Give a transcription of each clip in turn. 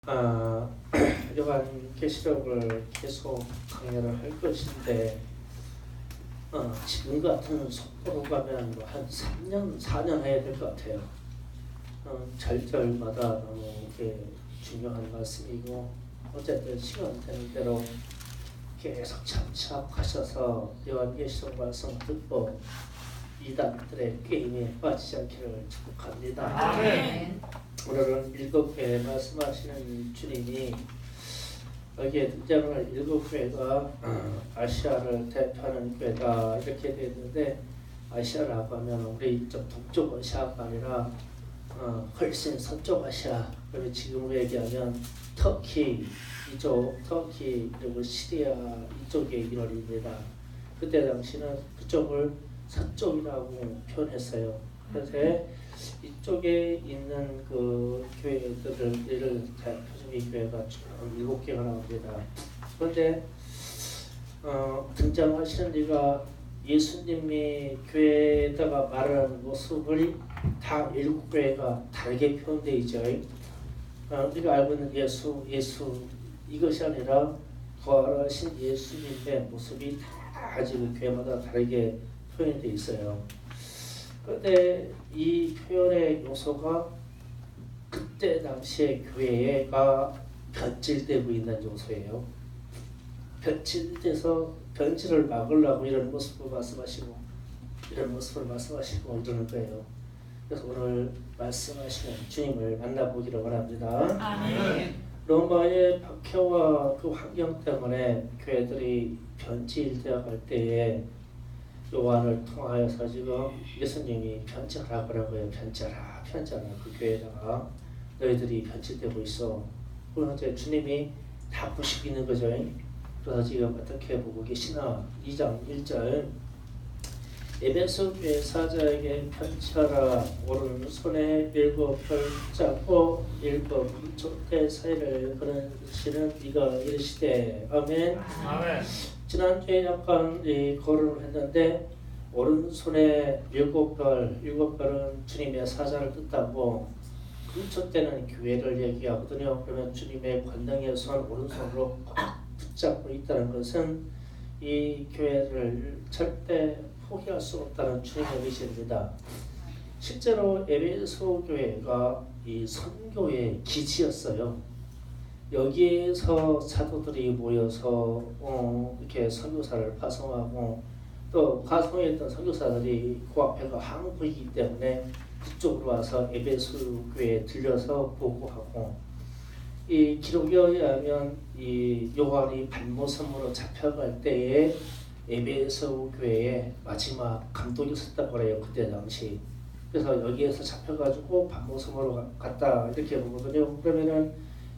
아, 요한계시록을 계속 강연을 할 것인데 지금 같은 속도로 가면 한 3년, 4년 해야 될 것 같아요. 절절마다 너무 중요한 말씀이고 어쨌든 시간 되는 대로 계속 참착하셔서 요한계시록 말씀 듣고 이단들의 게임에 빠지지 않기를 축복합니다. 아멘. 오늘은 7교회 말씀하시는 주님이 여기에 등장을 7교회가 아시아를 대표하는 교회다 이렇게 되어 있는데, 아시아라고 하면 우리 이쪽 동쪽 아시아가 아니라 훨씬 서쪽 아시아, 그리고 지금 얘기하면 터키 이쪽, 터키 그리고 시리아 이쪽의 인원입니다. 그때 당시는 그쪽을 서쪽이라고 표현했어요. 그래서 이쪽에 있는 그 교회들을 대표적인 교회가 쭉 7개가 나옵니다. 그런데 등장하시는 이가 예수님이 교회에다가 말하는 모습을 다 7교회가 다르게 표현되어 있죠. 우리가 알고 있는 예수 이것이 아니라 부활하신 예수님의 모습이 다 지금 교회마다 다르게 표현이 되어 있어요. 그런데 이 표현의 요소가 그때 당시에 교회가 변질되고 있는 요소예요. 변질돼서 변질을 막으려고 이런 모습을 말씀하시고 이러는 거예요. 그래서 오늘 말씀하시는 주님을 만나보기를 원합니다. 아멘. 로마의 박해와 그 환경 때문에 교회들이 변질되어 갈 때에 요한을 통하여서 지금 예수님이 편지하라 그러고요. 편지하라 그 교회에다가 너희들이 편질되고 있어. 그래서 이제 주님이 다 보시고 있는 거죠. 그래서 지금 어떻게 보고 계시나? 2장 1절 에베소 교회 사자에게 편지하라. 오른손에 7별 잡고 7 촛대 사이를 그리시는 이가 이르시되 아멘. 아멘. 지난주에 약간 거론을 했는데 오른손에 7별은 주님의 사자를 뜻하고 촛대는 교회를 얘기하거든요. 그러면 주님의 권능의 손 오른손으로 꽉 붙잡고 있다는 것은 이 교회를 절대 포기할 수 없다는 주님의 의지입니다. 실제로 에베소 교회가 이 선교의 기지였어요. 여기에서 사도들이 모여서 이렇게 선교사를 파송하고, 또 파송했던 선교사들이 그 앞에가 항구이기 때문에 그쪽으로 와서 에베소 교회에 들려서 보고하고, 이 기록에 의하면 이 요한이 반모섬으로 잡혀갈 때에 에베소 교회에 마지막 감독이 있었다고 그래요. 그때 당시. 그래서 여기에서 잡혀가지고 반모섬으로 갔다 이렇게 보거든요. 그러면은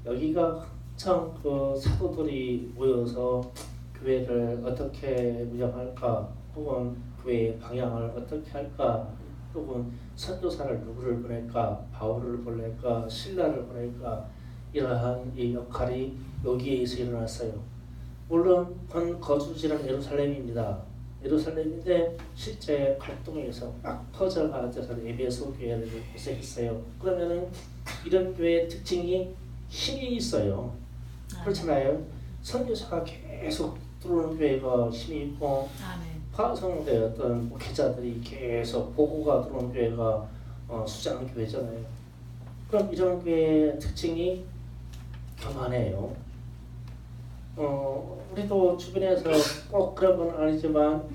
여기가 한창 그 사도들이 모여서 교회를 어떻게 운영할까, 혹은 교회의 방향을 어떻게 할까, 혹은 선교사를 누구를 보낼까, 바울을 보낼까, 신라를 보낼까, 이러한 이 역할이 여기에서 일어났어요. 물론 거주지는 예루살렘입니다. 예루살렘인데 실제 활동에서 막 퍼져가서 에베소 교회를 고생했어요. 그러면은 이런 교회의 특징이 힘이 있어요. 그렇잖아요. 선교사가 계속 들어오는 교회가 힘이 있고, 파송되었던 목회자들이 계속 보고가 들어오는 교회가 수장 교회잖아요. 그럼 이런 교회의 특징이 교만해요. 우리도 주변에서 꼭 그런 건 아니지만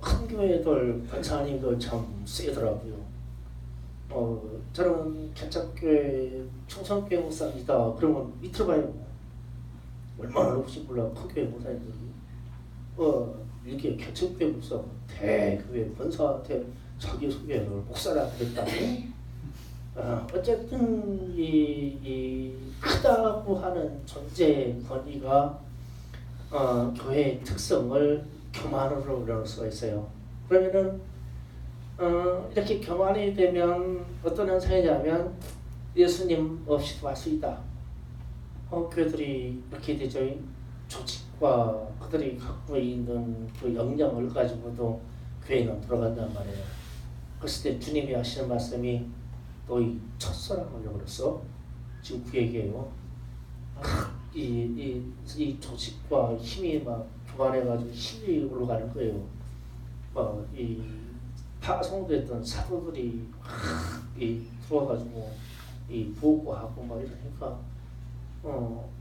큰 교회들 권사님들 참 세더라고요. 저는 개척교회 충성교회 목사입니다. 그러면 이틀 봐요. 얼마나 높은지 몰라. 큰 교회 목사님들이 이렇게 개척교회 목사 대교회 권사한테 자기 소개를 목사라고 했다고. 어쨌든 이 크다고 하는 존재의 권위가 교회의 특성을 교만으로 이룰 수가 있어요. 그러면은 이렇게 교만이 되면 어떤 현상이냐면 예수님 없이도 할 수 있다. 교회들이 이렇게 되죠. 조직과 그들이 갖고 있는 그 역량을 가지고도 교회는 돌아간단 말이에요. 그랬을 때 주님이 하시는 말씀이 너희 첫사랑을 잃어버렸어. 지금 그 얘기예요. 이 조직과 힘이 막 교만해가지고 힘이 올라가는 거예요. 이 파송됐던 사도들이 들어와가지고 보고하고 막 이러니까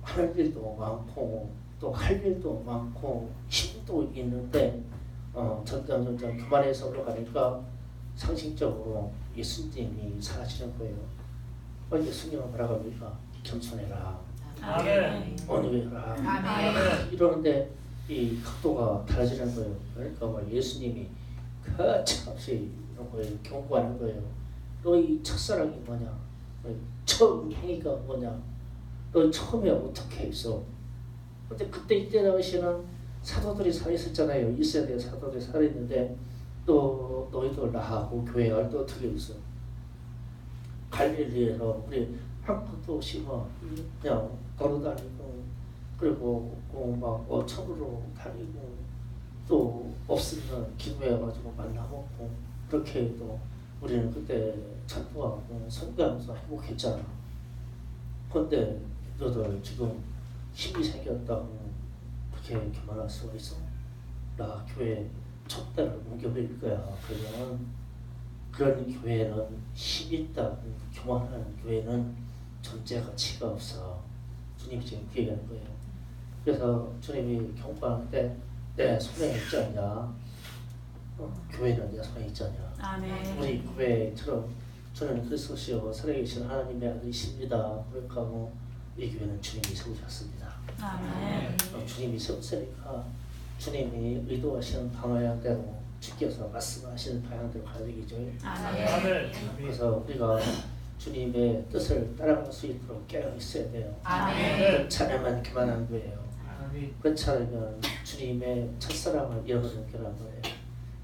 할 일도 많고 또 할 일도 많고 힘도 있는데 점점 교만해서 올라가니까 상식적으로 예수님이 사라지는 거예요. 예수님은 뭐라고 합니까? 겸손해라. 아멘. 온유해라. 아멘. 이러는데 이 각도가 달라지는 거예요. 그러니까 예수님이 거침없이 이런 거예요. 경고하는 거예요. 너희 첫사랑이 뭐냐? 처음 행위가 뭐냐? 너 처음에 어떻게 했어? 근데 그때 이때 당시에는 사도들이 살아있었잖아요. 있어야 돼. 사도들이 살아있는데 또 너희들 나하고 교회가 또 어떻게 있어? 갈릴리에서 우리 한 푼도 없이 그냥 걸어다니고 그리고 막 어촌으로 다니고 또 없으면 기도해가지고 만나먹고 그렇게 해도 우리는 그때 전도하고 선교하면서 행복했잖아. 근데 너들 지금 힘이 생겼다고 그렇게 교만할 수가 있어? 나 교회 촛대를 옮겨버릴 거야. 그러면 그런 교회는 힘 있다고 교만하는 교회는 존재 가치가 없어. 주님이 지금 그 얘기하는 거예요. 그래서 주님이 경고하는데 내 손에 있지 않냐? 교회는 내 손에 있지 않냐? 아멘. 우리 교회처럼 저는 그리스도시요 살아계신 하나님의 아들이십니다. 그러니까 이 교회는 주님이 세우셨습니다. 아멘. 주님이 세웠으니까 주님이 의도하시는 방향대로 주께서 말씀하시는 방향대로 가야 되겠죠. 아멘. 그래서 우리가 주님의 뜻을 따라갈 수 있도록 깨어 있어야 돼요. 아멘. 그렇잖아만 교만한 거예요. 아멘. 그렇잖아면 주님의 첫사랑을 잃어버리는 교회란 거예요.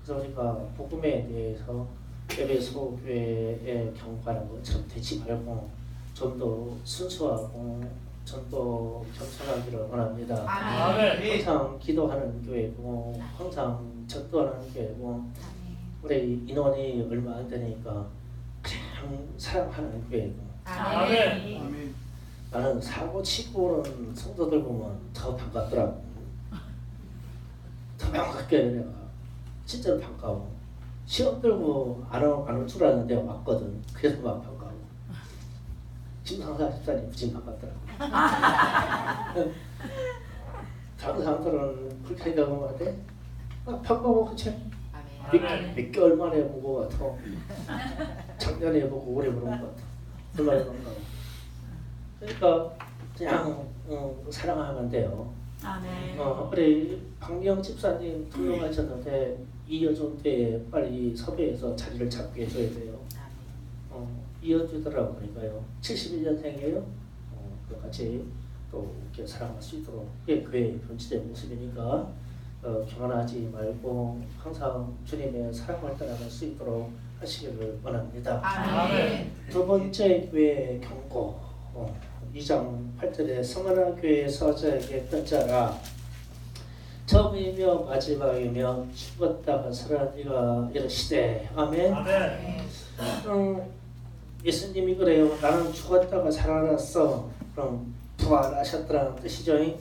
그래서 우리가 복음에 대해서 에베소 교회에 경고하는 것처럼 되지 말고 좀 더 순수하고 좀 더 겸손하기를 원합니다. 아멘. 항상 기도하는 교회고 항상 전도하는 교회고 우리 인원이 얼마 안 되니까 그냥 사랑하는 교회고 아멘. 나는 사고 치고 오는 성도들 보면 더 반갑더라고. 더 반갑게 내가 진짜로 반가워. 시험 들고 안 올 줄 알았는데 왔거든. 그래서 막 반가워. 심상사 집사님 무진 반갑더라고. 다른 사람들은 그렇게 생각하면 안 돼? 반가워 그치? 몇 개월 만에 본 것 같아. 작년에 보고 올해 보는 것 같아. 얼마나 반가워. 그러니까 그냥 사랑하면 돼요. 아멘. 우리 박미영 집사님 투명하셨는데 이어준 때에 빨리 섭외해서 자리를 잡게 해줘야 돼요. 이어주더라고 그러니까요. 71년생이에요. 같이 또 이렇게 사랑할 수 있도록 그게 교회의 본질의 모습이니까 교만하지 말고 항상 주님의 사랑을 따라갈 수 있도록 하시기를 원합니다. 아멘. 두 번째 교회의 경고 2장 8절에 성하나 교회에서 저에게 던져라. 처음이며 마지막이며 죽었다가 살아나니가 이르시되 아멘. 예수님이 그래요. 나는 죽었다가 살아났어. 그럼 부활하셨다는 뜻이죠. 아멘.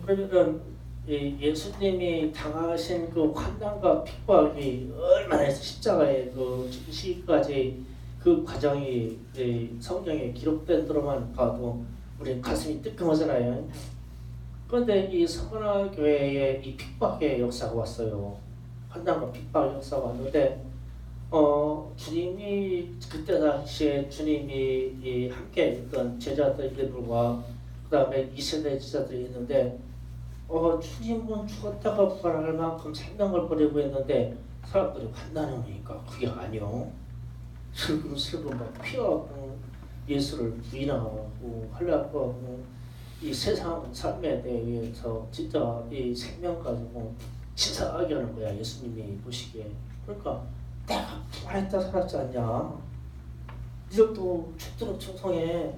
그러면 예수님이 당하신 그 환난과 핍박이 얼마나 십자가의 그 죽으시기까지 그 과정이 성경에 기록된 대로만 봐도 우리 가슴이 뜨끔하잖아요. 그런데 이 성하나 교회에 이 핍박의 역사가 왔어요. 환난과 핍박의 역사가 왔는데 주님이 그때 당시에 주님이 함께 있던 제자들과 그 다음에 2세대 제자들이 있는데 주님은 죽었다가 부활할 만큼 생명을 버리고 있는데 사람들이 환난이 오니까 그게 아니요. 슬금 막 피하고 예수를 부인하고 하려고 이 세상 삶에 대해서 진짜 이 생명 가지고 치사하게 하는 거야. 예수님이 보시기에. 그러니까 내가 부활했다 살았지 않냐. 니들도 죽도록 충성해.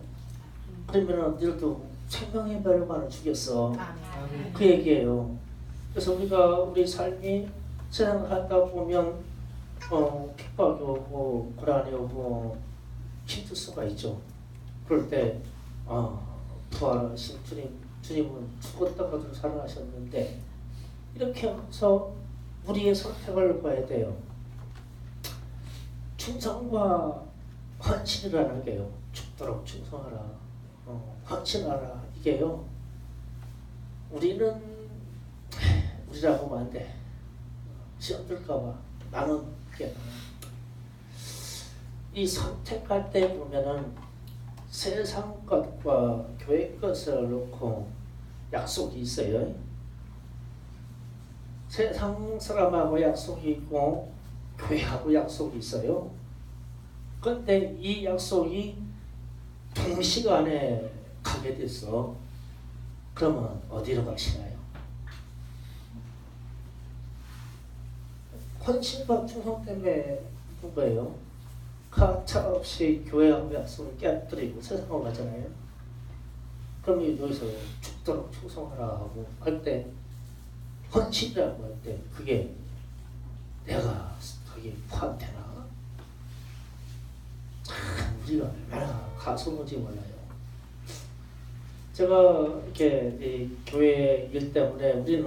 그러면 니들도 생명의 멸관을 주겠어. 그 얘기예요. 그래서 우리 삶이 세상을 살다 보면 핍박이 오고 고난이 오고 힘들 수가 있죠. 그럴 때 부활하신 주님은 죽었다가도 살아나셨는데 이렇게 해서 우리의 선택을 봐야 돼요. 충성과 헌신이라는 게요. 죽도록 충성하라. 헌신하라. 이게요. 우리라고 하면 안 돼. 시험 들까봐. 나는 이게 이 선택할 때 보면은 세상 것과 교회 것을 놓고 약속이 있어요. 세상 사람하고 약속이 있고 교회하고 약속이 있어요. 그런데 이 약속이 동시간에 가게 됐어. 그러면 어디로 가시나요? 헌신과 충성 때문에 본 거예요. 가차 없이 교회하고 약속을 깨뜨리고 세상으로 가잖아요. 그럼 여기서 죽도록 충성하라 하고 할 때 헌신이라고 할 때 그게 내가 거기에 포함되나? 참 우리가 얼마나 가소로운지 몰라요. 제가 이렇게 이 교회 일 때문에 우리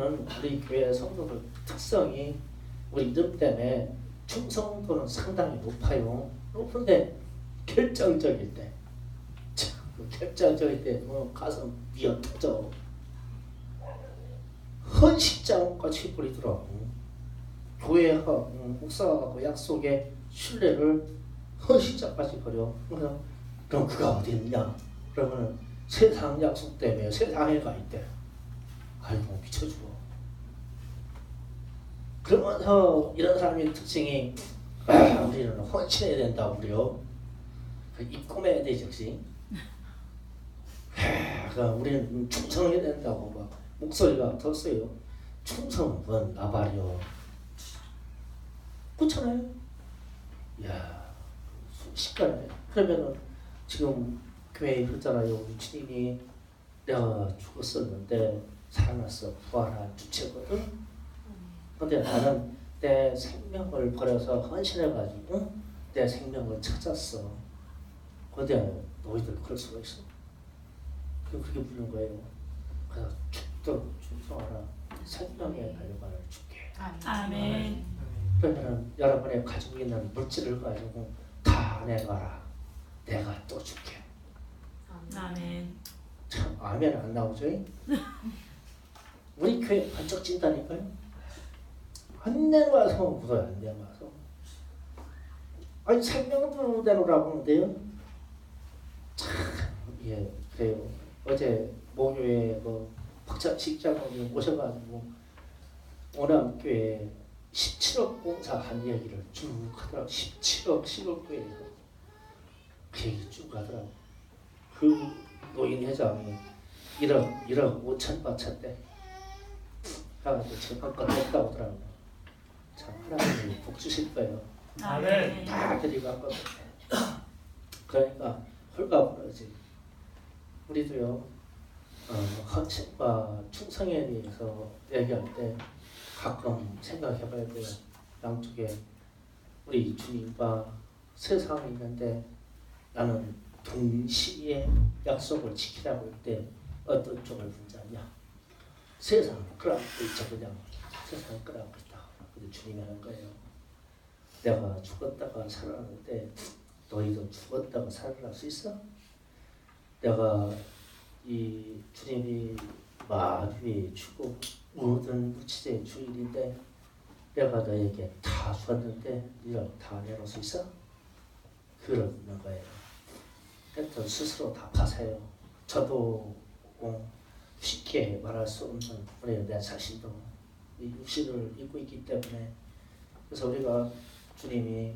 교회 성도들 특성이 우리 이름 때문에 충성도는 상당히 높아요. 높은데 결정적일 때, 결정적일 때 가슴 미어 터져. 헌신자까지 버리더라고. 교회하고 목사하고 약속의 신뢰를 헌신자까지 버려. 그럼 그가 어디 있냐? 그러면 세상 약속 때문에 세상에 가 있대. 아이고 미쳐 죽어. 그러면서 이런 사람의 특징이 우리는 헌신해야 된다고 그래요. 입고매야 되지 역시. 우리는 충성해야 된다고 막 목소리가 떴어요. 충성은 나발이요. 그렇잖아요. 야, 순식간에. 그러면은 지금 교회에 그러잖아요. 우리 주님이 내가 죽었었는데 살아났어. 부활한 주체거든. 근데 나는 내 생명을 버려서 헌신해가지고 내 생명을 찾았어. 근데 너희들 그럴 수가 있어? 그렇게 부르는 거예요. 그래서 죽도록 충성하라. 생명의 결과를 줄게. 아멘. 그러면 여러분의 가지고 있는 물질을 가지고 다 내가라. 내가 또 줄게. 아멘. 참 아멘 안 나오죠? 우리 교회 번쩍 찐다니까요. 안 내놔서 묻어요. 안 내놔서. 아니 생명도 내놓으라고 하는데요. 참 예 그래요. 어제 모교에 박찬식장님이 모셔가지고 오남교회 17억 공사한 얘기를 쭉 하더라고. 17억 시골교회에서 그 얘기 쭉 하더라고. 그 노인 회장이 1억 5천 바쳤대. 가지고 지금 한건 됐다고 하더라고. 참 하나님이 복 주실 거예요. 아멘. 다 데리고 왔거든. 그러니까 홀가분하지. 우리도요 헌신과 충성에 대해서 얘기할 때 가끔 생각해봐야 돼요. 양쪽에 우리 주님과 세상이 있는데 나는 동시에 약속을 지키라고 할 때 어떤 쪽을 분자냐? 세상을 끌어안고 있죠. 그냥 세상을 끌어안고 있다. 근데 주님이 하는 거예요. 내가 죽었다가 살아나는데 너희도 죽었다가 살아날 수 있어? 내가 이 주님이 마귀의 주고 모든 무치제의 주일인데 내가 너에게 다 줬는데 네가 다 내놓을 수 있어? 그러는 거예요. 그래서 스스로 답하세요. 저도 쉽게 말할 수 없는 우리 내 자신도 이 육신을 입고 있기 때문에 그래서 우리가 주님이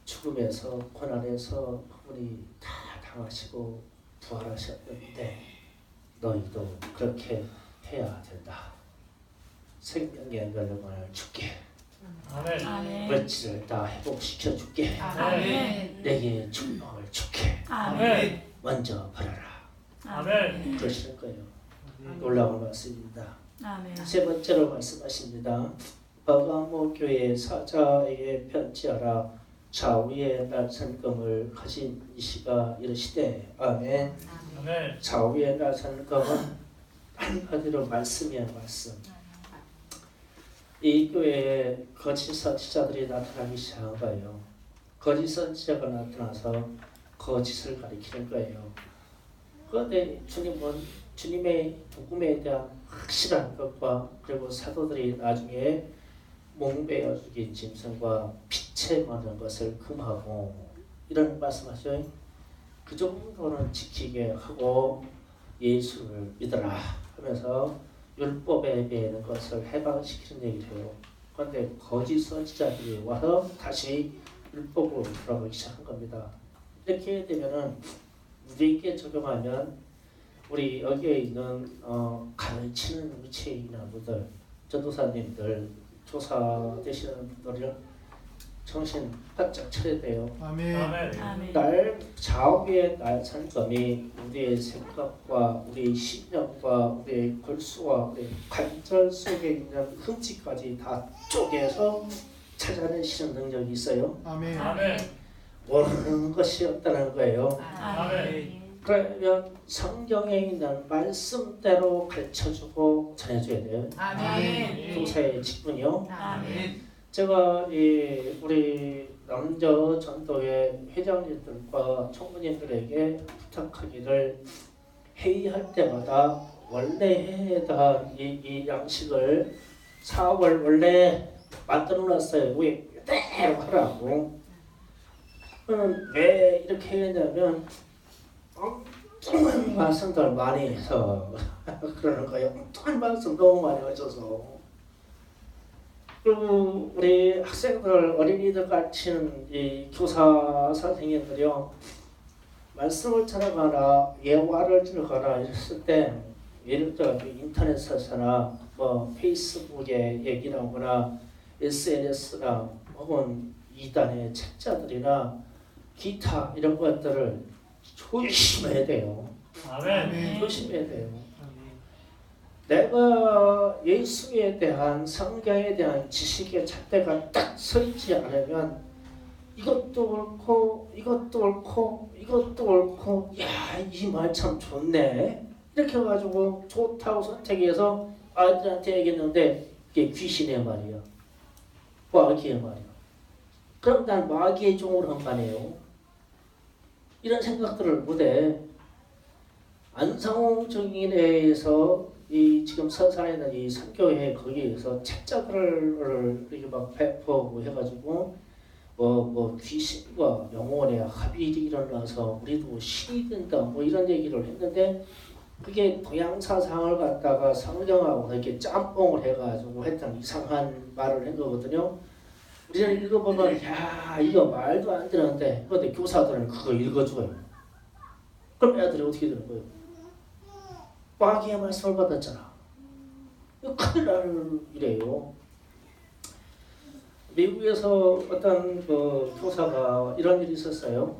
죽음에서 고난에서 그분이 다 당하시고 부활하셨는데 너희도 그렇게 해야 된다. 생명의 멸망을 줄게. 아멘. 물질을 다 회복시켜 줄게. 아멘. 내게 축복을 줄게. 아멘. 먼저 버려라. 아멘. 그러시는 거예요. 놀라운 말씀입니다. 아멘. 세 번째로 말씀하십니다. 버가모 교회 사자에게 편지하라. 좌우의 날선검을 가진 이시가 이르시되 아멘. 아멘. 좌우의 날선검은 한마디로 말씀이야 말씀. 이 교회에 거짓 선지자들이 나타나기 시작한 거예요. 거짓 선지자가 나타나서 거짓을 가리키는 거예요. 그런데 주님은 주님의 복음에 대한 확실한 것과 그리고 사도들이 나중에 몽베어 죽인 짐승과 빛에 많은 것을 금하고 이런 말씀하셔요. 그 정도는 지키게 하고 예수를 믿어라 하면서 율법에 대한 것을 해방시키는 얘기를 해요. 그런데 거짓 선지자들이 와서 다시 율법으로 돌아가기 시작한 겁니다. 이렇게 되면은 우리에게 적용하면 우리 여기에 있는 가르치는 위치에 있는 분들, 전도사님들, 조사되시는 분들은 정신 바짝 차려야 돼요. 아멘. 아멘. 날 좌우의 날선검이 우리의 생각과 우리의 신념과 우리의 골수와 우리의 관절 속에 있는 흠집까지 다 쪼개서 찾아내시는 능력이 있어요. 아멘. 아멘. 모르는 것이 없다는 거예요. 아멘. 그러면 성경에 있는 말씀대로 가르쳐주고 전해줘야 돼요. 아멘. 교사의 직분이요. 아멘. 제가 우리 남자 전도회 회장님들과 총무님들에게 부탁하기를 회의할 때마다 원래 해다 이 양식을 4월 원래 만들어놨어요. 왜 그대로 하라고. 그러면 왜 이렇게 했냐면 엉뚱한 말씀들 많이 해서 그러는 거예요. 엉뚱한 말씀 너무 많이 하셔서. 그리고 우리 학생들, 어린이들 가르치는 이 교사 선생님들이요. 말씀을 전하거나 예화를 들거나 이랬을 때 예를 들어 인터넷에서나 뭐 페이스북에 얘기 나오거나 SNS나 혹은 이단의 책자들이나 기타 이런 것들을 조심해야 돼요. 아멘. 조심해야 돼요. 내가 예수에 대한 성경에 대한 지식의 잣대가 딱 서있지 않으면 이것도 옳고 이것도 옳고 이것도 옳고 야, 이 말 참 좋네 이렇게 해가지고 좋다고 선택해서 아이들한테 얘기했는데 이게 귀신의 말이야. 마귀의 말이야. 그럼 난 마귀의 종으로 한 거 아니에요. 이런 생각들을 못해. 안상홍 정인회에서 이 지금 서산에 있는 이 선교회 거기에서 책자들을 이렇게 막 배포하고 해가지고 뭐 귀신과 영혼의 합일이 일어나서 우리도 신이 된다 뭐 이런 얘기를 했는데 그게 동양 사상을 갖다가 성경하고 이렇게 짬뽕을 해가지고 했던 이상한 말을 한 거거든요. 우리는 읽어보면 야 이거 말도 안 되는데 그런데 교사들은 그거 읽어줘요. 그럼 애들이 어떻게 되는 거예요? 마귀의 말씀을 받았잖아. 이거 큰일 날 일이에요. 미국에서 어떤 그 교사가 이런 일이 있었어요.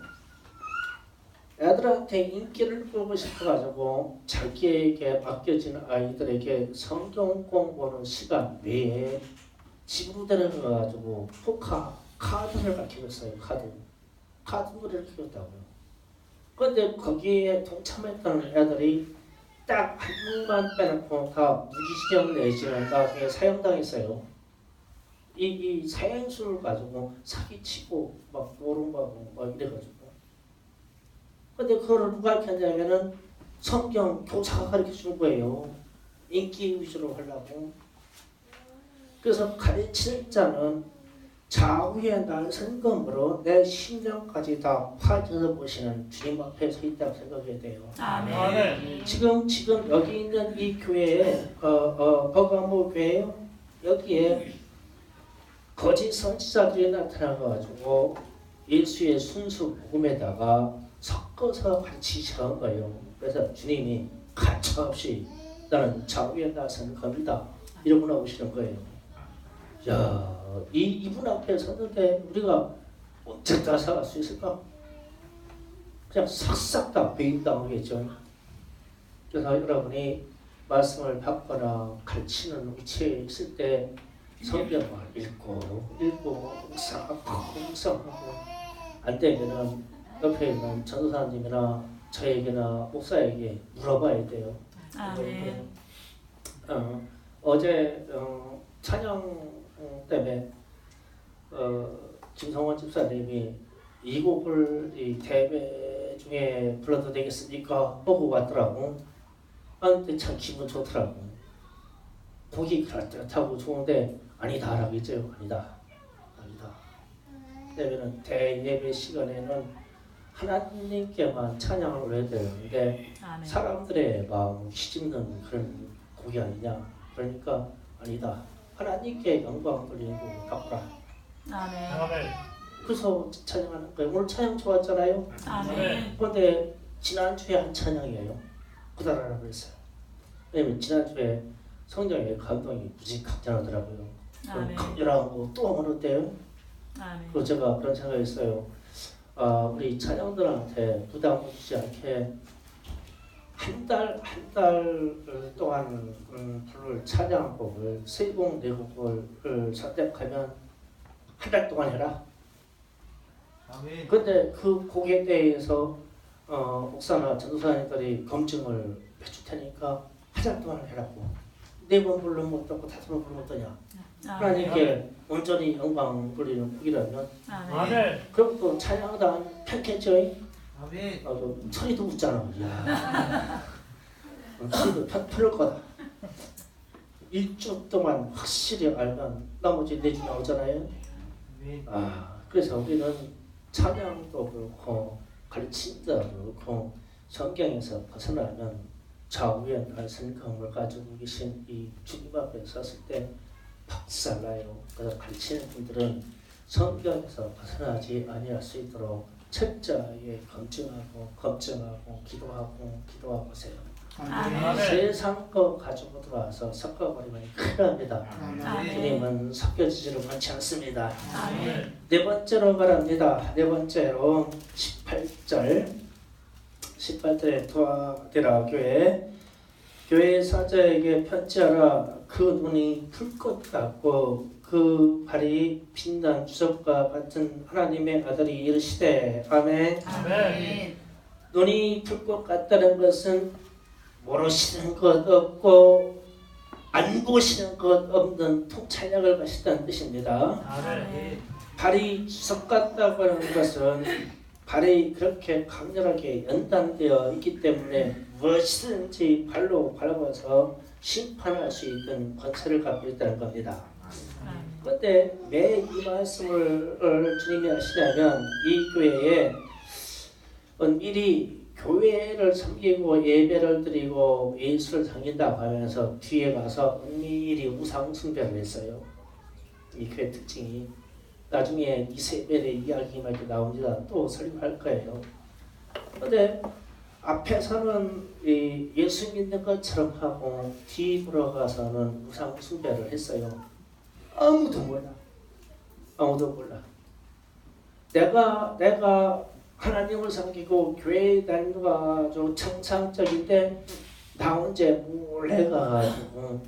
애들한테 인기를 끌고 싶어가지고 자기에게 맡겨진 아이들에게 성경 공부하는 시간 외에 집으로 데려가가지고 포카 카드를 가르쳤어요. 카드 노래를 키웠다고요. 그런데 거기에 동참했던 애들이 딱 한 명만 빼놓고 다 무기징역 내지는 나중에 사형당했어요. 이 사형수를 가지고 사기치고 막 노름하고 막 이래가지고. 근데 그걸 누가 가르쳤냐면은 성경 교사가 가르쳐주는 거예요. 인기 위주로 하려고. 그래서 가르치는 자는 좌우의 날선검으로 내 심령까지 다 파져서 보시는 주님 앞에 서 있다고 생각해야 돼요. 아멘. 지금 여기 있는 이 교회에 버가모 교회요. 여기에 거짓 선지자들이 나타나가지고 예수의 순수 복음에다가 섞어서 가르치시는 거예요. 그래서 주님이 가차없이 나는 좌우의 날선검이다 이러고 나오시는 거예요. 야, 이분 앞에 섰는데 우리가 어떻게 다 살아갈 수 있을까? 그냥 싹싹 다 배임당하겠죠. 그래서 여러분이 말씀을 받거나 가르치는 위치에 있을 때 성경을 읽고 묵상하고 안 되면은 옆에 있는 전도사님이나 저에게나 목사에게 물어봐야 돼요. 아멘. 어제 찬양 때문에 김성원 집사님이 이 곡을 이 대회 중에 불러도 되겠습니까? 보고 왔더라고. 근데 참 기분 좋더라고. 곡이 그렇다고 좋은데 아니다라고 했죠. 아니다. 왜냐면 대예배 시간에는 하나님께만 찬양을 올려야 되는데 아멘. 사람들의 마음을 휘집는 그런 곡이 아니냐. 그러니까 아니다. 하나님께 영광 돌리고 바꾸라. 아멘. 아멘. 그래서 찬양하는 거예요. 오늘 찬양 좋았잖아요. 아멘. 그런데 지난주에 한 찬양이에요. 그다라고 그랬어요. 왜냐면 지난주에 성경의 감동이 무지 강렬하더라고요. 아멘. 강렬하고 또 어느때요? 아멘. 그리고 제가 그런 생각이 있어요. 우리 찬양들한테 부담 주지 않게 한 달 동안 부를 찬양곡을 세 곡, 네 곡을 선택하면 한 달 동안 해라. 아멘. 근데 그 곡에 대해서 목사나 전도사님들이 검증을 해줄 테니까 한 달 동안 해라고. 네 번 부르면 어떻고 다섯 번 부르면 어떠냐. 하나님께 온전히 영광 돌리는 곡이라면 아멘. 아멘. 그럼 또 찬양하다 편겠죠? 아멘. 소리도 웃잖아. 이야. 소리도 편할 거다. 일주 동안 확실히 알면 나머지 네 주 나오잖아요. 아멘. 그래서 우리는 찬양도 그렇고 가르침도 그렇고 성경에서 벗어나면 좌우에 날선검을 가지고 계신 이 주님 앞에 섰을 때 박살나요. 그래서 가르치는 분들은 성경에서 벗어나지 아니할 수 있도록 철저하게 검증하고 기도하고 보세요. 아멘. 세상 거 가지고 들어와서 섞어버리면 큰일 납니다. 아멘. 주님은 섞여지지를 원치 않습니다. 아멘. 네 번째로 말합니다. 네 번째로 18절에 도와드라 교회 사자에게 편지하라. 그 눈이 불꽃 같고 그 발이 빛난 주석과 같은 하나님의 아들이 이르시되 아멘. 아멘. 눈이 불꽃 같다는 것은 모르시는 것 없고 안 보시는 것 없는 통찰력을 가시다는 뜻입니다. 아멘. 발이 주석 같다고 하는 것은 발이 그렇게 강렬하게 연단되어 있기 때문에 무엇이든지 발로 밟아서 심판할 수 있는 권세를 갖고 있다는 겁니다. 그런데 왜 이 말씀을 주님이 하시냐면 이 교회에 미리 교회를 섬기고 예배를 드리고 예수를 섬긴다고 하면서 뒤에 가서 은밀히 우상 숭배를 했어요. 이 교회 특징이. 나중에 이세벨의 이야기가 이렇게 나옵니다. 또 설명할 거예요. 그런데 앞에서는 예수 믿는 것처럼 하고 뒤 돌아가서는 우상 숭배를 했어요. 아무도 몰라. 내가 하나님을 섬기고 교회에 다니는 거 아주 정상적인데 나 혼자 몰래 가가지고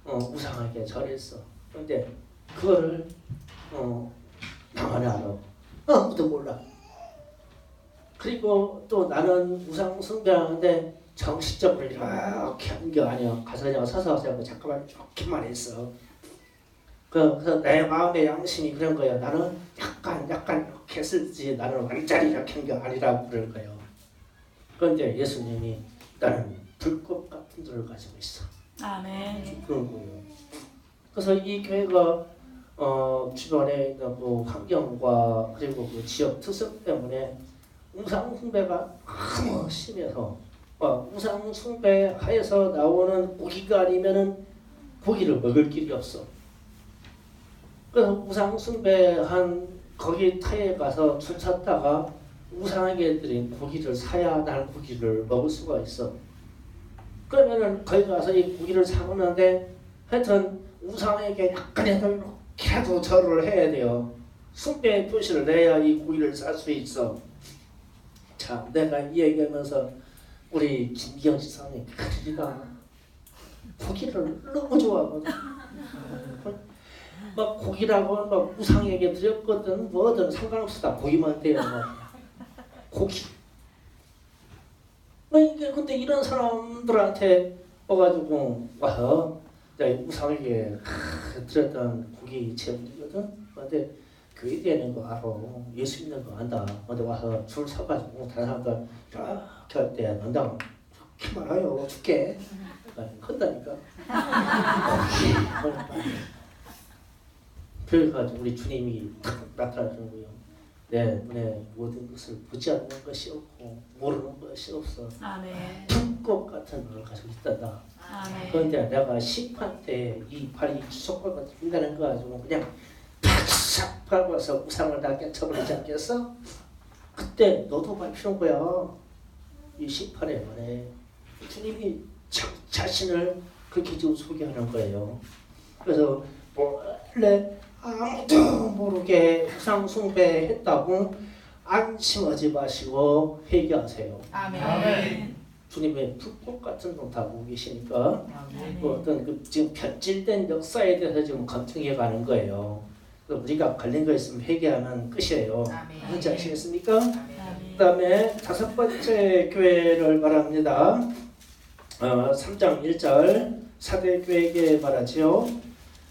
우상하게 절했어. 그런데 그거를 나만 알아. 아무도 몰라. 그리고 또 나는 우상 숭배하는데 정식적으로 이렇게 한 게 아니야. 가서 그냥 서서 잠깐만 좋게만 했어. 그래서 내 마음의 양심이 그런 거야. 나는 약간 이렇게 했을지 나는 완전히 이렇게 한 게 아니라고 그럴 거예요. 그런데 예수님이 나는 불꽃 같은 눈을 가지고 있어. 아멘. 그런 거예요. 그래서 이 교회가 주변에 있는 그 환경과 그리고 그 지역 특성 때문에 우상 숭배가 너무 심해서 우상 숭배하에서 나오는 고기가 아니면은 고기를 먹을 길이 없어. 그래서 우상 숭배한 거기 터에 가서 줄 섰다가 우상에게 드린 고기를 사야 나는 고기를 먹을 수가 있어. 그러면은 거기 가서 이 고기를 사 먹는데 하여튼 우상에게 약간이라도 절을 해야 돼요. 숭배의 표시를 내야 이 고기를 살 수 있어. 자, 내가 이 얘기하면서 우리 김기영 지사님 큰일이다. 고기를 너무 좋아하거든. 막 고기라고 막 우상에게 드렸거든 뭐든 상관없어. 고기만 돼요. 고기. 이게 근데 이런 사람들한테 와가지고 와서 우상에게 드렸던 고기 제물이거든. 근데 교회 되는 거 알아. 예수 믿는 거 안다. 근데 와서 줄 서가지고 다른 사람들 이렇게 할 때 난당 그렇게 말아요. 줄게. 한다니까. 그래가지고 우리 주님이 탁 나타나시는 거예요. 내 눈에 모든 것을 보지 않는 것이 없고 모르는 것이 없어. 아멘. 불꽃 같은 눈을 가지고 있단다. 아멘. 그런데 내가 심판 때 이 발이 주석과 같은 인간인 거 가지고 그냥 팍싹 밟아서 우상을 다 깨쳐버리지 않겠어? 그때 너도 밟히는 거야. 이 심판에 말해. 주님이 자신을 그렇게 지금 소개하는 거예요. 그래서 원래 아무도 모르게 우상 숭배했다고 안심하지 마시고 회개하세요. 아멘. 주님의 불꽃 같은 눈 다 보고 계시니까 아멘. 어떤 그 지금 변질된 역사에 대해서 지금 검증해 가는 거예요. 우리가 걸린 거 있으면 회개하면 끝이에요. 뭔지 아시겠습니까? 그다음에 다섯 번째 교회를 말합니다. 3장 1절 사대교회에게 말하지요.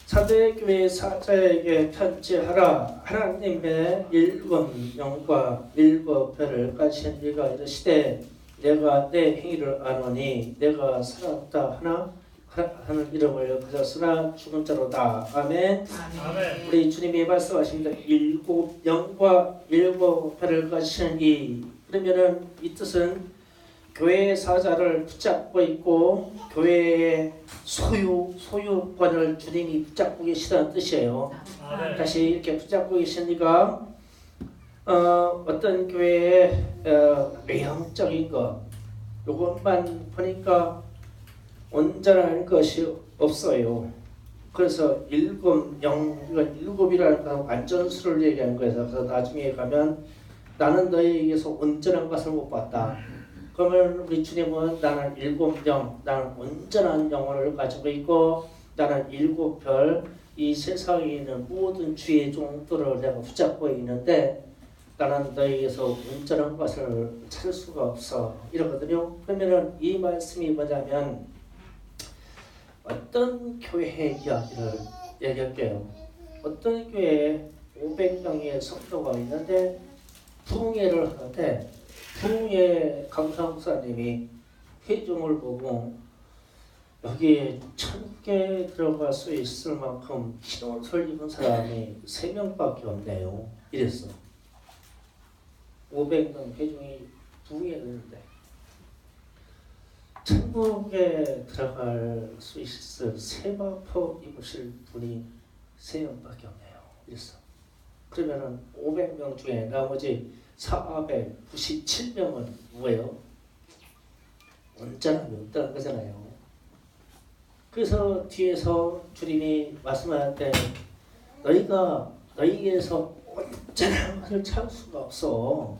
사대교회 사자에게 편지하라. 하나님의 일곱 영과 일곱 별을 가진 네가 이르시되 내가 내 행위를 아노니 내가 살았다 하는 이름을 가졌으나 죽은 자로다. 아멘. 아멘. 우리 주님이 말씀하십니다. 일곱 영과 일곱 별을 가지신 이. 그러면은 이 뜻은 교회의 사자를 붙잡고 있고 교회의 소유권을 주님이 붙잡고 계시다는 뜻이에요. 다시 이렇게 붙잡고 계시니까 어떤 교회의 외형적인 것 이것만 보니까 온전한 것이 없어요. 그래서 일곱이라는 건 완전수를 얘기하는 거예요. 그래서 나중에 가면 나는 너희에게서 온전한 것을 못 봤다. 그러면 우리 주님은 나는 일곱 영, 나는 온전한 영혼을 가지고 있고 나는 일곱 별, 이 세상에 있는 모든 주의 종들을 내가 붙잡고 있는데 나는 너희에게서 온전한 것을 찾을 수가 없어. 이러거든요. 그러면은 이 말씀이 뭐냐면 어떤 교회의 이야기를 얘기할게요. 어떤 교회에 500명의 성도가 있는데 부흥회를 하는데 부흥회 강사 목사님이 회중을 보고 여기에 천국에 들어갈 수 있을 만큼 흰 옷을 입은 사람이 3명밖에 없네요. 이랬어. 500명 회중이 부흥회를 했는데 천국에 들어갈 수 있을 세마포 입으실 분이 3명밖에 없네요. 이랬어. 그러면은 500명 중에 나머지 497명은 뭐예요? 온전함이 없다는 거잖아요. 그래서 뒤에서 주님이 말씀할 때 너희가 너희에게서 온전한 것을 찾을 수가 없어.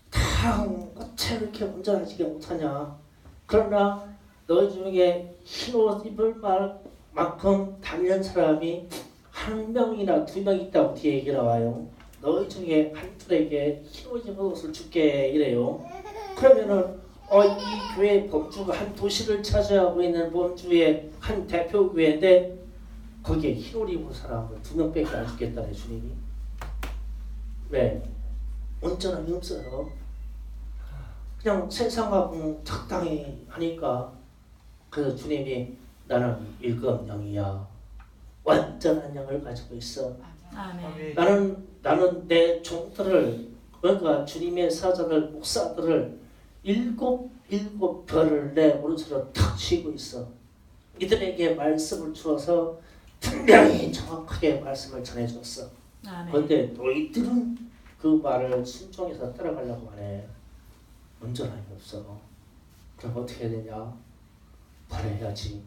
다 어째 이렇게 온전하지게 못하냐. 그러나 너희 중에 흰옷 입을 만큼 다니는 사람이 1명이나 2명 있다고 뒤에 얘기 나와요. 너희 중에 한둘에게 흰옷 입은 옷을 줄게 이래요. 그러면은 이 교회 범주가 한 도시를 차지하고 있는 범주의 한 대표 교회인데 거기에 흰옷 입은 사람을 2명밖에 안 주겠다네 주님이. 왜? 온전함이 없어요. 그냥 세상하고 적당히 하니까. 그래서 주님이 나는 일곱 영이야. 완전한 영을 가지고 있어. 아멘. 나는 내 종들을 그러니까 주님의 사자들 목사들을 일곱 별을 내 오른손으로 탁 쥐고 있어. 이들에게 말씀을 주어서 분명히 정확하게 말씀을 전해줬어. 그런데 너희들은 그 말을 순종해서 따라가려고 하네. 온전함이 없어. 그럼 어떻게 해야 되냐? 버려야지.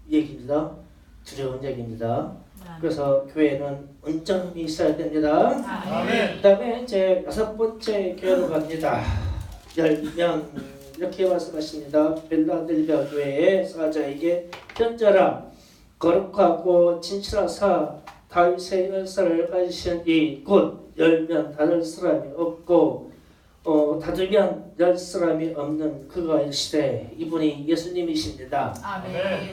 이 얘기입니다. 두려운 얘기입니다. 그래서 교회는 온전함이 있어야 됩니다. 아멘. 그 다음에 이제 6번째 교회로 갑니다. 열면 이렇게 말씀하십니다. 빌라델비아 교회의 사자에게 편지하라. 거룩하고 진실하사 다윗의 열사를 가지신 이 곧 열면 닫을 사람이 없고 닫으면 열 사람이 없는 그가 이시되 이분이 예수님이십니다. 아멘.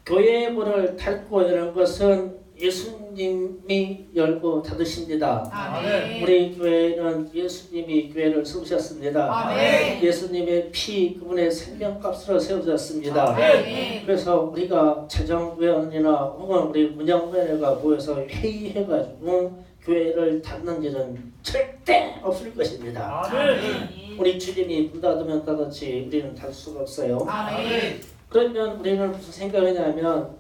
교회의 문을 닫고 여는 것은 예수님이 열고 닫으십니다. 아멘. 우리 교회는 예수님이 교회를 세우셨습니다. 아멘. 예수님의 피 그분의 생명값으로 세워졌습니다. 아멘. 그래서 우리가 재정위원이나 혹은 우리 운영위원회가 모여서 회의해가지고 교회를 닫는 일은 절대 없을 것입니다. 아멘. 우리 주님이 문 닫으면 닫았지 우리는 닫을 수가 없어요. 아멘. 그러면 우리는 무슨 생각이냐면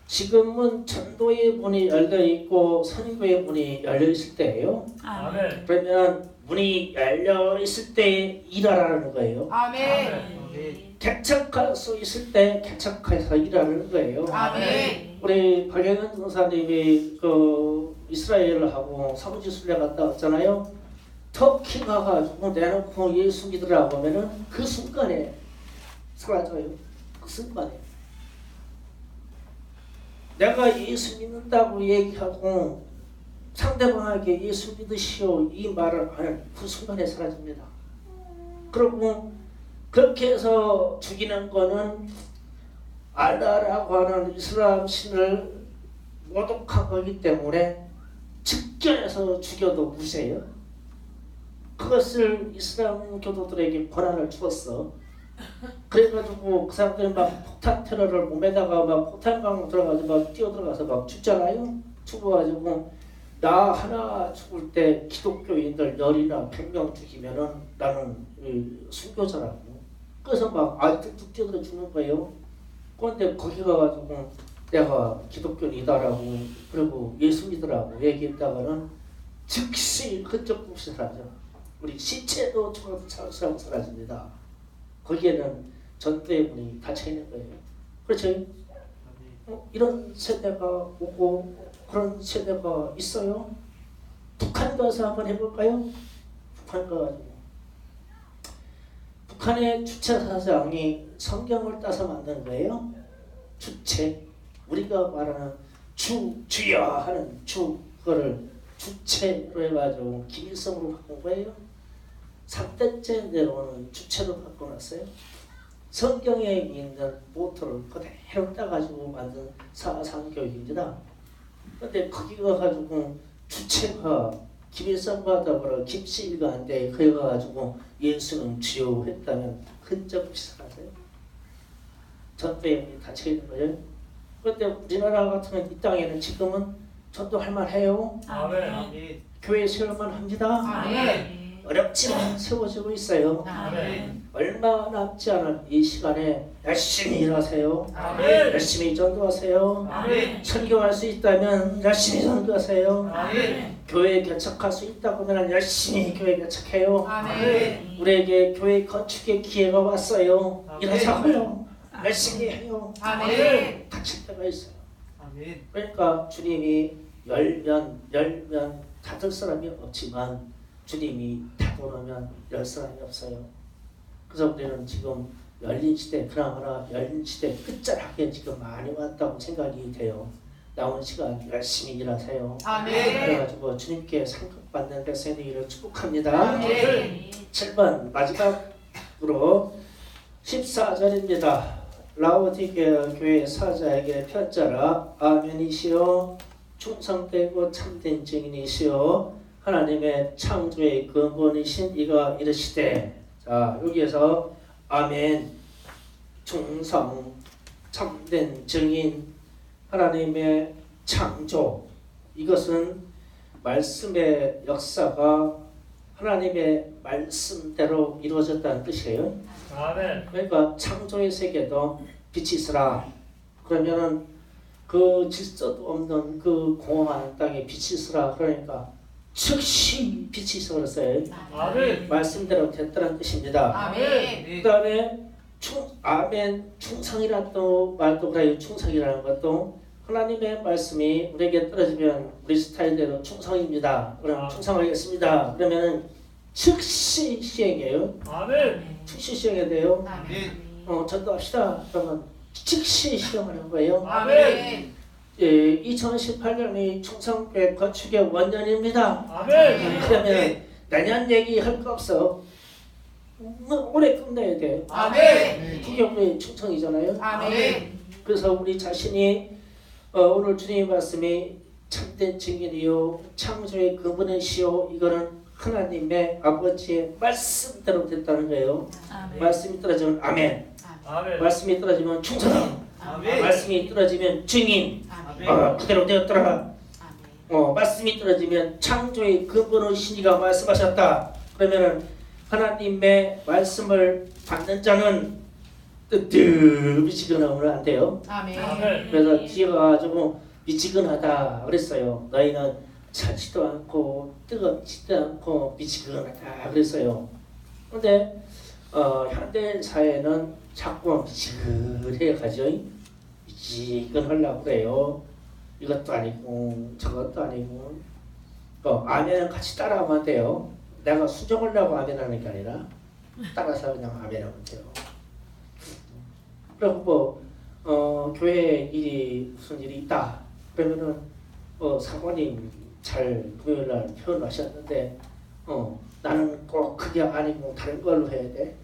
지금은 전도의 문이 열려 있고 선교의 문이 열려 있을 때예요. 아멘. 그러면 문이 열려 있을 때 일하라는 거예요. 아멘. 개척할 수 있을 때 개척해서 일하는 거예요. 아멘. 우리 박영현 전사님이 그 이스라엘을 하고 사무지 순례 갔다 왔잖아요. 터키 가가지고 내놓고 예수 믿으라고 하면은 그 순간에 사라져요. 그 순간에. 내가 예수 믿는다고 얘기하고 상대방에게 예수 믿으시오 이 말을 하는 그 순간에 사라집니다. 그리고 그렇게 해서 죽이는 거는 알라라고 하는 이슬람 신을 모독한 거기 때문에 직결해서 죽여도 무죄예요. 그것을 이슬람 교도들에게 권한을 주었어. 그래가지고 그 사람들이 막 폭탄 테러를 몸에다가 막 폭탄광 들어가서 막 뛰어들어가서 막 죽잖아요. 죽어가지고 나 하나 죽을 때 기독교인들 10이나 100명 죽이면은 나는 순교자라고. 그래서 막 뚝뚝 뛰어들어 죽는 거예요. 그런데 거기 가가지고 내가 기독교인이다라고 그리고 예수 믿으라고 얘기했다가는 즉시 흔적 없이 사라져. 우리 시체도 죽어도 살아서 사라집니다. 거기에는 전도의 문이 닫혀 있는 거예요. 그렇죠? 이런 세대가 오고 그런 세대가 있어요. 북한 가서 한번 해볼까요? 북한 가가지고 북한의 주체사상이 성경을 따서 만든 거예요. 주체, 우리가 말하는 주여 하는 그거를 주체로 해가지고 기밀성으로 바꾼 거예요. 3대째 내려오는 주체로 바꿔놨어요. 성경에 있는 모토를 그대로 따가지고 만든 사상교육입니다. 근데 거기 가가지고 주체가 김일성과 더불어 김씨일가한테 거기 가가지고 예수는 주요 했다면 흔적 없이 사라져요. 전도에 닫혀있는 거예요. 그런데 우리나라 같은 이 땅에는 지금은 전도할 만해요. 아멘. 교회 세울만 합니다. 아멘. 어렵지만 세워지고 있어요. 아멘. 얼마 남지 않은 이 시간에 열심히 일하세요. 아멘. 열심히 전도하세요. 아멘. 선교할 수 있다면 열심히 선교하세요. 아멘. 교회 개척할 수 있다고 하면 열심히 교회 개척해요. 아멘. 우리에게 교회 건축의 기회가 왔어요. 아멘. 일하자고요. 열심히 해요. 아멘. 다칠 때가 있어요. 아멘. 그러니까 주님이 열면 닫을 사람이 없지만 주님이 닫아놓으면 열 사람이 없어요. 그래서 우리는 지금 열린 시대, 그나마나 열린 시대 끝자락에 지금 많이 왔다고 생각이 돼요. 남은 시간 열심히 일하세요. 아멘. 그래가지고 주님께 상급받는 백성이 되기를 축복합니다. 아멘. 7번 마지막으로 14절입니다. 라오디게아 교회 사자에게 편자라. 아멘이시여 충성되고 참된 증인이시여 하나님의 창조의 근본이신 이가 이르시되. 자, 여기에서 아멘, 충성, 참된 증인, 하나님의 창조, 이것은 말씀의 역사가 하나님의 말씀대로 이루어졌다는 뜻이에요. 아멘. 그러니까 창조의 세계도 빛이 있으라. 그러면은 그 질서도 없는 그 공허한 땅에 빛이 있으라. 그러니까 즉시 빛이 있어 그랬어요. 아멘. 말씀대로 됐다는 뜻입니다. 아멘. 그 다음에 아멘, 충성이라는 또 말도 그래요. 충성이라는 것도 하나님의 말씀이 우리에게 떨어지면 우리 스타일대로 충성입니다. 그럼 충성하겠습니다. 그러면은 즉시 시행해요. 아멘. 즉시 시행해야 돼요. 아멘. 전도합시다. 그러면 즉시 시험하는 거예요. 아멘. 2018년이 충성교회 건축의 원년입니다. 아멘. 그러면 내년 얘기할 거 없어. 올해 끝내야 돼. 아멘. 그게 우리 충성이잖아요. 아멘. 그래서 우리 자신이 오늘 주님 말씀이 참된 증인이요 창조의 그분이시요 이거는 하나님의 아버지의 말씀대로 됐다는 거예요. 말씀이 떨어지면 아멘. 아멘. 말씀이 떨어지면 충성. 아멘. 말씀이 떨어지면 증인. 그대로 되었더라. 말씀이 떨어지면 창조의 근본의 신이가 말씀하셨다. 그러면은 하나님의 말씀을 받는 자는 미치거나 안 돼요. 아멘. 그래서 뒤가 가지고 미치근하다 그랬어요. 너희는 차지도 않고 뜨겁지도 않고 미치근하다 그랬어요. 그런데 현대 사회는 자꾸 미치근해 가죠. 미치근하려고 그래요. 이것도 아니고 저것도 아니고 아멘은 같이 따라하면 돼요. 내가 수정하려고 아멘하는 게 아니라 따라서 그냥 아멘하면 돼요. 그리고 교회에 일이 무슨 일이 있다 그러면은 사모님 잘 금요일날 표현하셨는데 나는 꼭 그게 아니고 다른 걸로 해야 돼.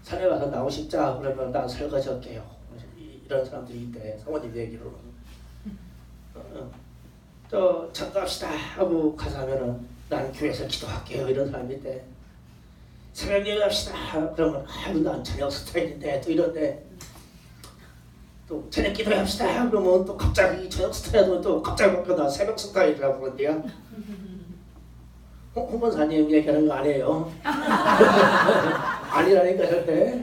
산에 가서 나오십자 그러면 난 설거지 할게요. 이런 사람들이 있대. 사모님 얘기로 또 전도합시다 하고 가서 하면은 난 교회에서 기도할게요. 이런 사람이 있대. 새벽 예배 합시다 그러면 난 저녁 스타일인데 또 이런데 또 저녁 기도합시다 그러면 또 갑자기 저녁 스타일도 또 갑자기 바뀌어 나 새벽 스타일이라고 그러는데요. 홍범사님 얘기하는 거 아니에요. 아니라니까 절대.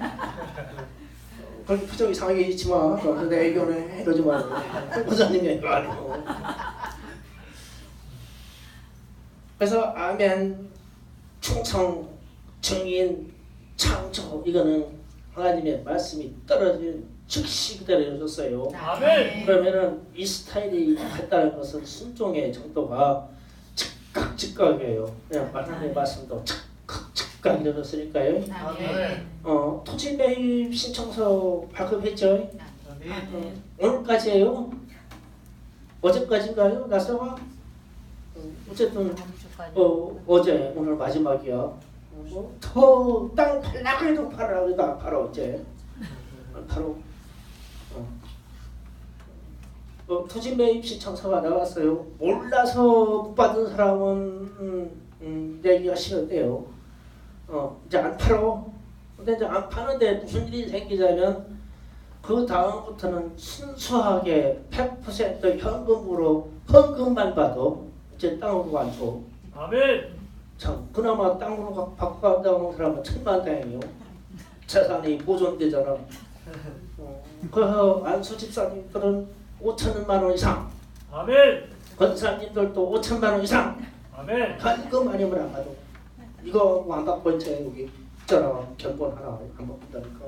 그렇게 표정 이상하게 잊지 마. 내 의견에 이러지 말고. 홍범사님 얘기가 아니고. 그래서 아멘, 충성, 증인, 창조 이거는 하나님의 말씀이 떨어진 즉시 그대로 이루어졌어요. 아멘. 그러면은 이 스타일이 했다는 것은 순종의 정도가 즉각이에요. 그냥 하나님의 말씀도 즉각 이루어졌으니까요. 아멘. 토지 매입 신청서 발급했죠. 아멘. 오늘까지예요. 어제까지인가요? 나서가 어쨌든 어제 오늘 마지막이야. 더 땅 팔라 그래도 팔아 그래도 팔아 어제 바로 토지 매입 신청서가 나왔어요. 몰라서 못 받은 사람은 얘기가 싫은데요. 이제 안 팔어. 근데 이제 안 파는데 무슨 일이 생기자면 그 다음부터는 순수하게 100% 현금으로 헌금만 봐도 이제 땅으로 안 줘. 아멘. 참 그나마 땅으로 바꿔간다는 사람은 천만다행이요. 재산이 보존되잖아. 그래서 안수 집사님들은 5천만 원 이상, 아멘. 권사님들도 5천만 원 이상 아멘. 현금 아니면 안 가도 이거 안 받고 이제 여기 있잖아. 견본 하나 안 받는다니까.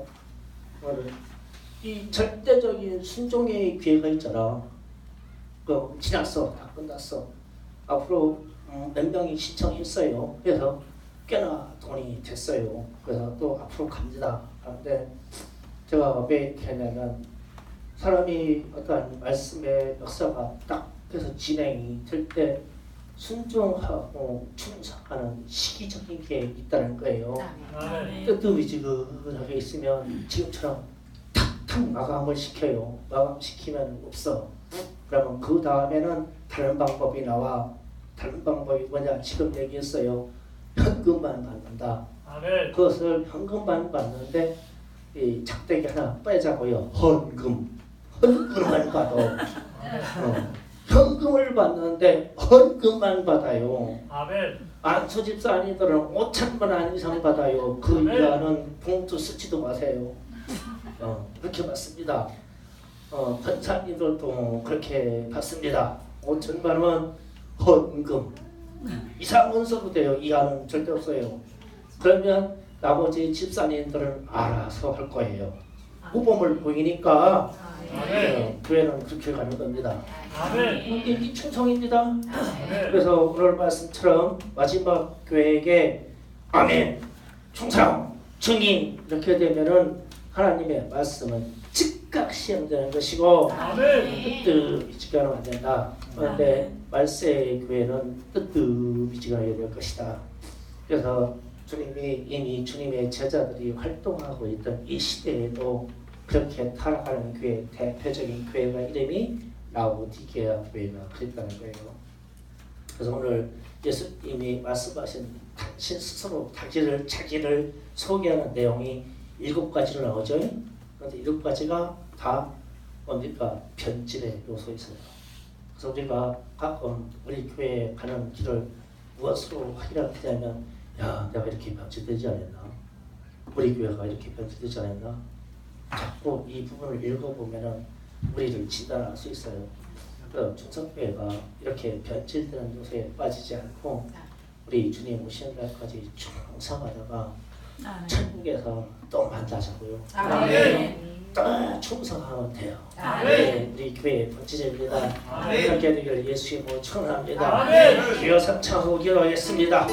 이 절대적인 순종의 기회가 있잖아. 그 지났어. 다 끝났어. 앞으로 몇 명이 신청했어요. 그래서 꽤나 돈이 됐어요. 그래서 또 앞으로 갑니다. 그런데 제가 왜 이렇게 하냐면 사람이 어떤 말씀의 역사가 딱 그래서 진행이 될 때 순종하고 충성하는 시기적인 게 있다는 거예요. 아멘. 뜨뜻미지근하게 있으면 지금처럼 탁탁 마감을 시켜요. 마감시키면 없어. 그러면 그 다음에는 다른 방법이 나와. 다른 방법이 뭐냐? 지금 얘기했어요. 현금만 받는다. 아멘. 그것을 현금만 받는데 이 작대기 하나 빼자고요. 헌금만 받아. 현금을 받는데 헌금만 받아요. 아멘. 안수 집사님들은 5천만 원 이상 받아요. 그 아멘. 이하는 봉투 쓰지도 마세요. 그렇게 받습니다. 권사님들도 그렇게 받습니다. 5천만 원 헌금 이상은 써도 돼요. 이하는 절대 없어요. 그러면 나머지 집사님들은 알아서 할 거예요. 모범을 보이니까 교회는 그렇게 가는 겁니다. 아멘. 이 충성입니다. 아멘. 그래서 오늘 말씀처럼 마지막 교회에게 아멘, 충성, 증인 이렇게 되면은 하나님의 말씀은 즉각 시행되는 것이고 아멘. 뜨뜻미지근하면 안 된다. 그런데 말세의 교회는 뜨뜻미지근하게 될 것이다. 그래서 주님이 이미 주님의 제자들이 활동하고 있던 이 시대에도 그렇게 타락하는 교회, 대표적인 교회가 이름이 라오디게아 교회가 그랬다는 거예요. 그래서 오늘 예수님이 말씀하신 당신 스스로 자기를 소개하는 내용이 7가지로 나오죠. 그런데 7가지가 다 뭡니까? 변질의 요소였어요. 그래서 우리가 가끔 우리 교회에 가는 길을 무엇으로 확인하게 되냐면, 야, 내가 이렇게 변질되지 않았나? 우리 교회가 이렇게 변질되지 않았나? 자꾸 이 부분을 읽어보면은 우리를 진단할 수 있어요. 충성교회가 이렇게 변질되는 요소에 빠지지 않고 우리 주님 오시는 날까지 충성하다가 천국에서 또 만나자고요. 또 충성하면 돼요. 네, 우리 교회 본질입니다. 이렇게 되기를 예수의 이름으로 축원합니다. 주여 삼창하고 기도하겠습니다.